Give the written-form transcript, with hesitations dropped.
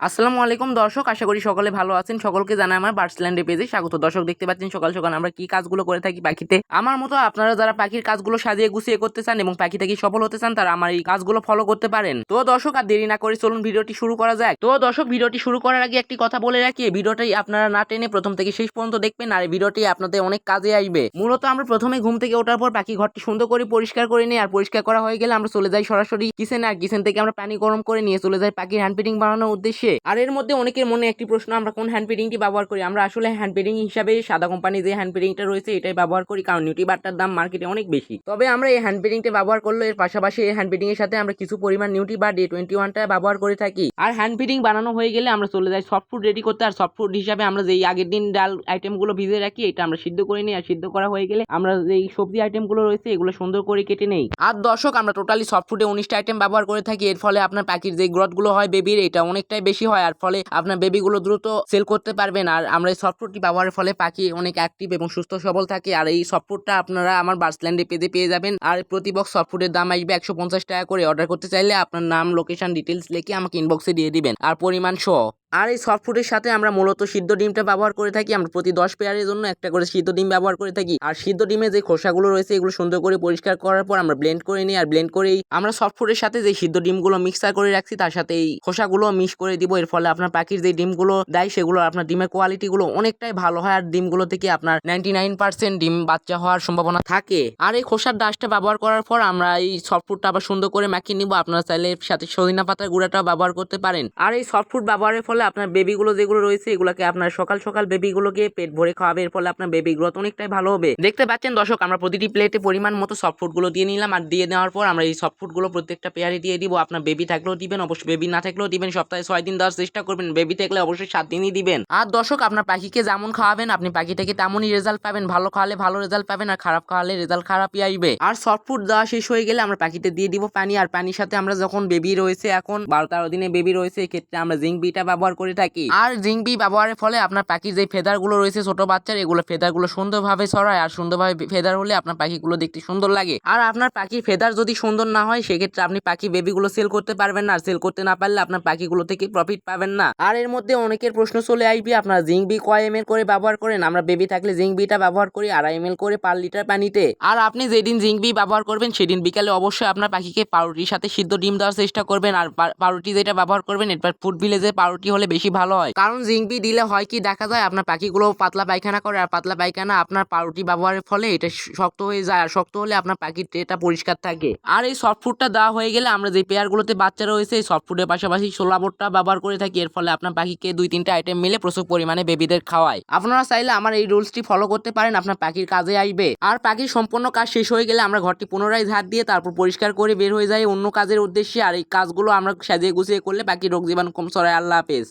আসসালামু আলাইকুম দর্শক, আশা করি সকলে ভালো আছেন। সকলকে জানাই আমার বার্ডসল্যান্ডে পেজে স্বাগত। দর্শক, দেখতে পাচ্ছেন সকাল সকাল আমরা কি কাজগুলো করে থাকি পাখিতে। আমার মতো আপনারা যারা পাখির কাজগুলো সাজিয়ে গুছিয়ে করতে চান এবং পাখি থেকে সফল হতে চান, তারা আমার এই কাজগুলো ফলো করতে পারেন। তো দর্শক, আর দেরি না করে চলুন ভিডিওটি শুরু করা যাক। তো দর্শক, ভিডিওটি শুরু করার আগে একটি কথা বলে রাখি, ভিডিওটি আপনারা না টেনে প্রথম থেকে শেষ পর্যন্ত দেখবেন, আর এই ভিডিওটি আপনাদের অনেক কাজে আসবে। মূলত আমরা প্রথমে ঘুম থেকে ওঠার পর পাখি ঘরটি সুন্দর করে পরিষ্কার করে নিই, আর পরিষ্কার করা হয়ে গেলে আমরা চলে যাই সরাসরি কিচেনে, আর কিচেন থেকে আমরা পানি গরম করে নিয়ে চলে যাই পাখির হ্যান্ড ফিডিং বানানোর উদ্দেশ্যে। আর এর মধ্যে অনেকের মনে একটি প্রশ্ন, আমরা কোন হ্যান্ড ফিডিংটি ব্যবহার করি। আমরা আসলে হ্যান্ড ফিডিং হিসাবে সাদা কোম্পানি যে হ্যান্ড ফিডিংটা রয়েছে এটাই ব্যবহার করি, কারণ নিউট্রিবারটার দাম মার্কেটে অনেক বেশি। তবে আমরা এই হ্যান্ড ফিডিংটা ব্যবহার করলে এর পাশাপাশি এই হ্যান্ড ফিডিং এর সাথে আমরা কিছু পরিমাণ নিউট্রিবার ডে 21টা ব্যবহার করে থাকি। আর হ্যান্ড ফিডিং বানানো হয়ে গেলে আমরা চলে যাই সফট ফুড রেডি করতে। আর সফট ফুড হিসাবে আমরা যেই আগের দিন ডাল আইটেমগুলো ভিজে রাখি, এটা আমরা সিদ্ধ করে নিই। আর সিদ্ধ করা হয়ে গেলে আমরা যেই সবজি আইটেমগুলো রয়েছে এগুলো সুন্দর করে কেটে নেই। আর দর্শক, আমরা টোটালি সফট ফুডে 19টা আইটেম ব্যবহার করে থাকি। এর ফলে আপনার পাখির যে গ্রোথ গুলো হয় বেবির, এটা অনেকটাই বেশি হয়, আর ফলে আপনার বেবিগুলো দ্রুত সেল করতে পারবেন। আর আমরা এই সফট ফুডটি ব্যবহারের ফলে পাখি অনেক অ্যাক্টিভ এবং সুস্থ সবল থাকে। আর এই সফট ফুডটা আপনারা আমার বার্ডসল্যান্ডে পেজে পেয়ে যাবেন। আর প্রতি বক্স সফট ফুডের দাম আসবে 150 টাকা করে। অর্ডার করতে চাইলে আপনার নাম, লোকেশন, ডিটেলস লিখে আমাকে ইনবক্সে দিয়ে দিবেন, আর পরিমাণ সহ। আর এই সফট ফুডের সাথে আমরা মূলত সিদ্ধ ডিমটা ব্যবহার করে থাকি। আমরা প্রতি 10 পেয়ারের জন্য একটা করে সিদ্ধ ডিম ব্যবহার করে থাকি। আর সিদ্ধ ডিমে যে খোসাগুলো রয়েছে এগুলো সুন্দর করে পরিষ্কার করার পর আমরা ব্লেন্ড করে নিই। আর ব্লেন্ড করেই আমরা সফট ফুডের সাথে যে সিদ্ধ ডিমগুলো মিক্সার করে রাখছি তার সাথে এই খোসাগুলো মিক্স করে দিব। এর ফলে আপনার পাখির যে ডিমগুলো দেয় সেগুলো আপনার ডিমের কোয়ালিটিগুলো অনেকটাই ভালো হয়, আর ডিমগুলো থেকে আপনার 99% ডিম বাচ্চা হওয়ার সম্ভাবনা থাকে। আর এই খোসার ডাস্টটা ব্যবহার করার পর আমরা এই সফট ফুডটা আবার সুন্দর করে মাখিয়ে নিব। আপনারা চাইলে এর সাথে সদিনা পাতার গুঁড়াটাও ব্যবহার করতে পারেন। আর এই সফট ফুড ব্যবহারের ফলে আপনার বেবিগুলো যেগুলো রয়েছে এগুলোকে আপনার সকাল সকাল বেবিগুলোকে পেট ভরে খাওয়াবে। এর ফলে আপনার বেবি গ্রোথ অনেকটাই ভালো হবে। দেখতে পাচ্ছেন দর্শক, আমরা প্রতিটি প্লেটে পরিমাণ মতো সফট ফুড গুলো দিয়ে নিলাম। আর দিয়ে নেওয়ার পর আমরা এই সফট ফুড গুলো প্রত্যেকটা পেয়ারে দিয়ে দিব। আপনার বেবি থাকলেও দিবেন, অবশ্যই বেবি না থাকলেও দিবেন। সপ্তাহে 6 দিন দেওয়ার চেষ্টা করবেন, বেবি থাকলে অবশ্যই 7 দিনই দিবেন। আর দর্শক, আপনার পাখিকে যেমন খাওয়াবেন আপনি পাখি থেকে তেমনই রেজাল্ট পাবেন। ভালো খাওয়ালে ভালো রেজাল্ট পাবেন, আর খারাপ খাওয়ালে রেজাল্ট খারাপই আসবে। আর সফট ফুড দেওয়া শেষ হয়ে গেলে আমরা পাখিতে দিয়ে দিব পানি। আর পানির সাথে আমরা যখন বেবি রয়েছে, এখন 12-13 দিনে বেবি রয়েছে, এক্ষেত্রে আমরা জিঙ্ক বিটা ব্যবহার করে থাকি। আর জিঙ্ক বি ব্যবহারের ফলে আপনার পাখির যে ফেদার গুলো রয়েছে ছোট বাচ্চার, এগুলো ফেদার গুলো সুন্দরভাবে ছড়ায়। আর সুন্দরভাবে ফেদার হলে আপনার পাখিগুলো দেখতে সুন্দর লাগে। আর আপনার পাখির ফেদার যদি সুন্দর না হয় সেক্ষেত্রে আপনি পাখি বেবিগুলো সেল করতে পারবেন না। আর সেল করতে না পারলে আপনার পাখিগুলো থেকে প্রফিট পাবেন না। আর এর মধ্যে অনেকের প্রশ্ন চলে আসবে, আপনারা জিঙ্ক বি কয় এমএল করে ব্যবহার করেন। আমরা বেবি থাকলে জিঙ্ক বিটা ব্যবহার করি 2.5 ml করে পার লিটার পানিতে। আর আপনি যেদিন জিঙ্ক বি ব্যবহার করবেন সেদিন বিকালে অবশ্যই আপনার পাখিকে পাউরুটির সাথে সিদ্ধ ডিম দেওয়ার চেষ্টা করবেন। আর পাউরুটি যেটা ব্যবহার করবেন এরপর ফুড ভিলেজের পাউরুটি হলে বেশি ভালো হয়, কারণ জিঙ্ক বি দিলে হয় কি দেখা যায় আপনার পাখিগুলো পাতলা পায়খানা করে। আর পাতলা পায়খানা আপনার পাউরুটি ব্যবহারের ফলে এটা শক্ত হয়ে যায়, আর শক্ত হলে আপনার পাখির ট্রেটা পরিষ্কার থাকে। আর এই সফট ফুডটা দেওয়া হয়ে গেলে আমরা যে পেয়ারগুলোতে বাচ্চা রয়েছে এই সফট ফুডের পাশাপাশি ছোলা বোটটা ব্যবহার করে থাকি। এর ফলে আপনার পাখিকে 2-3টা আইটেম মিলে প্রচুর পরিমাণে বেবিদের খাওয়ায়। আপনারা চাইলে আমার এই রুলসটি ফলো করতে পারেন, আপনার পাখির কাজে আসবে। আর পাখির সম্পূর্ণ কাজ শেষ হয়ে গেলে আমরা ঘরটি পুনরায় ঝাড় দিয়ে তারপর পরিষ্কার করে বের হয়ে যাই অন্য কাজের উদ্দেশ্যে। আর এই কাজগুলো আমরা সাজিয়ে গুছিয়ে করলে পাখির রোগ জীবাণু কম ছড়ায়। আল্লাহ হাফেজ।